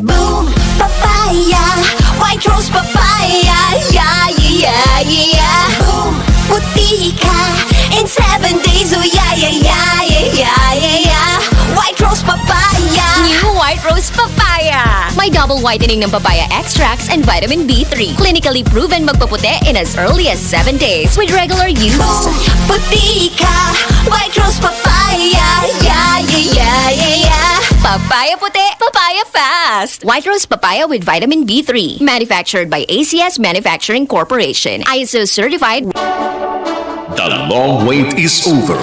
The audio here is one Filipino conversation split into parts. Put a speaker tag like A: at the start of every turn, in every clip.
A: Boom, papaya, white rose papaya, yeah, yeah, yeah. Boom, puti ka in 7 days, oh yeah, yeah, yeah, yeah, yeah, yeah. White rose papaya.
B: New White Rose Papaya. May double whitening ng papaya extracts and vitamin B3. Clinically proven magpaputi in as early as 7 days with regular use.
A: Boom, puti ka, white rose papaya, yeah, yeah, yeah, yeah, yeah.
B: Papaya puti, papaya fast. White Rose Papaya with vitamin B3. Manufactured by ACS Manufacturing Corporation. ISO certified.
C: The long wait is over.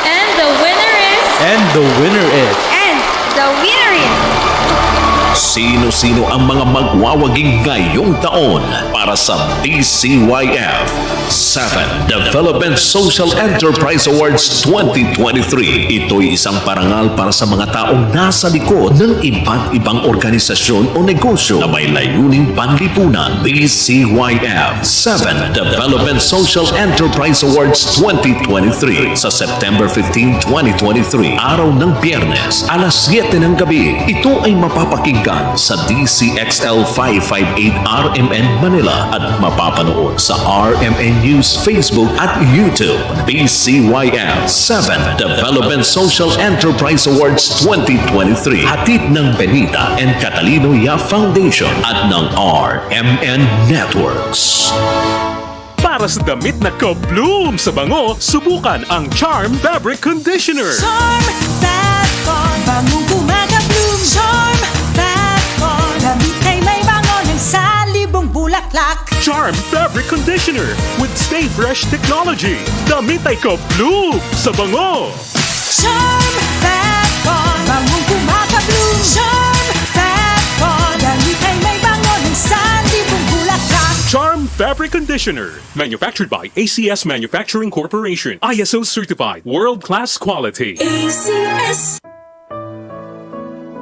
D: And the winner is...
E: And the winner is...
D: And the winner is...
C: Sino-sino ang mga magwawaging ngayong taon para sa DCYF 7 Development Social Enterprise Awards 2023. Ito'y isang parangal para sa mga taong nasa likod ng iba't ibang organisasyon o negosyo na may layuning panlipunan. DCYF 7 Development Social Enterprise Awards 2023 sa September 15, 2023, araw ng Biyernes, alas 7 ng gabi. Ito ay mapapakinggan sa DCXL 558 RMN Manila at mapapanood sa RMN News Facebook at YouTube. DCYF 7 Development Social Enterprise Awards 2023. Hatid ng Benita and Catalino Ya Foundation at ng RMN Networks.
F: Para sa damit na ka-bloom sa bango, subukan ang Charm Fabric Conditioner.
G: Charm Fat-On, bangong kumaga-bloom. Charm Fat-On, damit ay may bango ng salibong bulaklak.
F: Charm Fabric Conditioner with Stay Fresh Technology. Damit ay ka-bloom sa bango.
G: Charm Fat-On, bangong kumaga-bloom. Charm Fat-On, damit ay may bango ng salibong bulaklak.
F: Charm Fabric Conditioner. Manufactured by ACS Manufacturing Corporation. ISO certified. World-class quality.
G: ACS.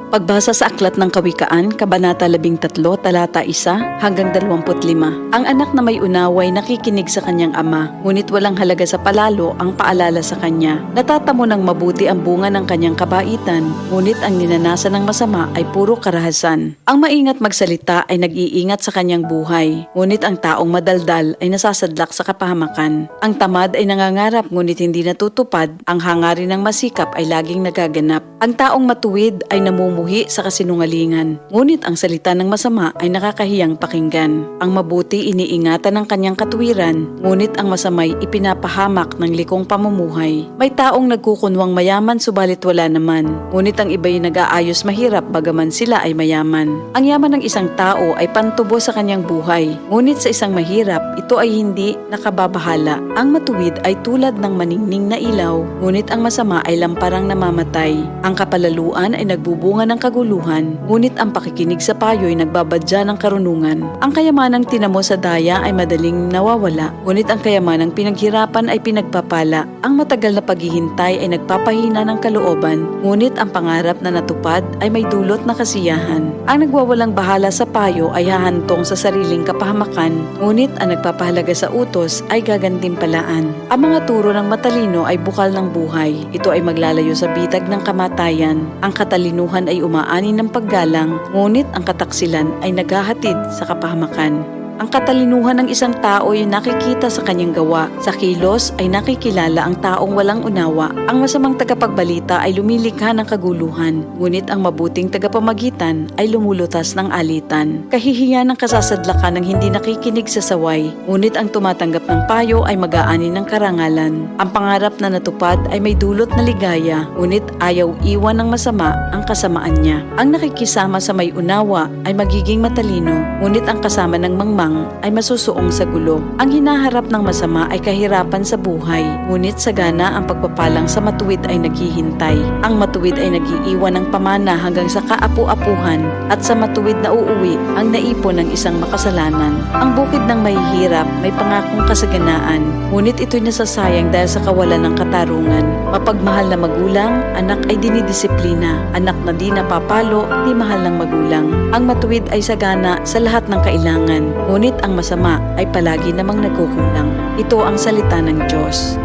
H: Pagbasa sa Aklat ng Kawikaan, Kabanata 13, Talata 1 hanggang 25. Ang anak na may unaway nakikinig sa kanyang ama, ngunit walang halaga sa palalo ang paalala sa kanya. Natatamo ng mabuti ang bunga ng kanyang kabaitan, ngunit ang ninanasan ng masama ay puro karahasan. Ang maingat magsalita ay nag-iingat sa kanyang buhay, ngunit ang taong madaldal ay nasasadlak sa kapahamakan. Ang tamad ay nangangarap ngunit hindi natutupad, ang hangarin ng masikap ay laging nagaganap. Ang taong matuwid ay namumuhay sa kasinungalingan, ngunit ang salita ng masama ay nakakahiyang pakinggan. Ang mabuti iniingatan ng kanyang katuwiran, ngunit ang masamay ipinapahamak ng likong pamumuhay. May taong nagkukunwang mayaman subalit wala naman, ngunit ang iba'y nag-aayos mahirap bagaman sila ay mayaman. Ang yaman ng isang tao ay pantubo sa kanyang buhay, ngunit sa isang mahirap, ito ay hindi nakababahala. Ang matuwid ay tulad ng maningning na ilaw, ngunit ang masama ay lamparang namamatay. Ang kapalaluan ay nagbubunga ng kaguluhan, ngunit ang pakikinig sa payo ay nagbabadya ng karunungan. Ang kayamanang tinamo sa daya ay madaling nawawala, ngunit ang kayamanang pinaghirapan ay pinagpapala. Ang matagal na paghihintay ay nagpapahina ng kalooban, ngunit ang pangarap na natupad ay may dulot na kasiyahan. Ang nagwawalang bahala sa payo ay hahantong sa sariling kapahamakan, ngunit ang nagpapahalaga sa utos ay gagantimpalaan. Ang mga turo ng matalino ay bukal ng buhay. Ito ay maglalayo sa bitag ng kamatayan. Ang katalinuhan ay umaani ng paggalang, ngunit ang kataksilan ay naghahatid sa kapahamakan. Ang katalinuhan ng isang tao ay nakikita sa kanyang gawa. Sa kilos ay nakikilala ang taong walang unawa. Ang masamang tagapagbalita ay lumilikha ng kaguluhan, ngunit ang mabuting tagapamagitan ay lumulutas ng alitan. Kahihiyan ng kasasadlakan ng hindi nakikinig sa saway, ngunit ang tumatanggap ng payo ay mag-aani ng karangalan. Ang pangarap na natupad ay may dulot na ligaya, ngunit ayaw iwan ng masama ang kasamaan niya. Ang nakikisama sa may unawa ay magiging matalino, ngunit ang kasama ng mangmang ay masusuong sa gulo. Ang hinaharap ng masama ay kahirapan sa buhay, ngunit sagana ang pagpapalang sa matuwid ay naghihintay. Ang matuwid ay nag-iiwan ng pamana hanggang sa kaapu-apuhan, at sa matuwid na uuwi ang naipon ng isang makasalanan. Ang bukid ng mahihirap may pangakong kasaganaan, ngunit ito'y nasasayang dahil sa kawalan ng katarungan. Mapagmahal na magulang, anak ay dinidisiplina. Anak na di napapalo, di mahal ng magulang. Ang matuwid ay sagana sa lahat ng kailangan, ngunit ang masama ay palagi namang nagkukulang. Ito ang salita ng Diyos.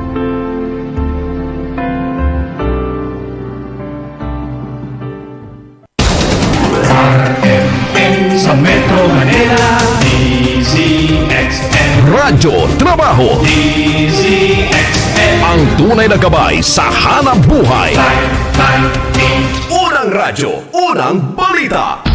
E: RMN sa Metro Manila. DZXL.
C: Radyo Trabaho.
E: DZXL.
C: Ang tunay na gabay sa hanap buhay.
E: Live, live,
C: Unang radyo, unang balita.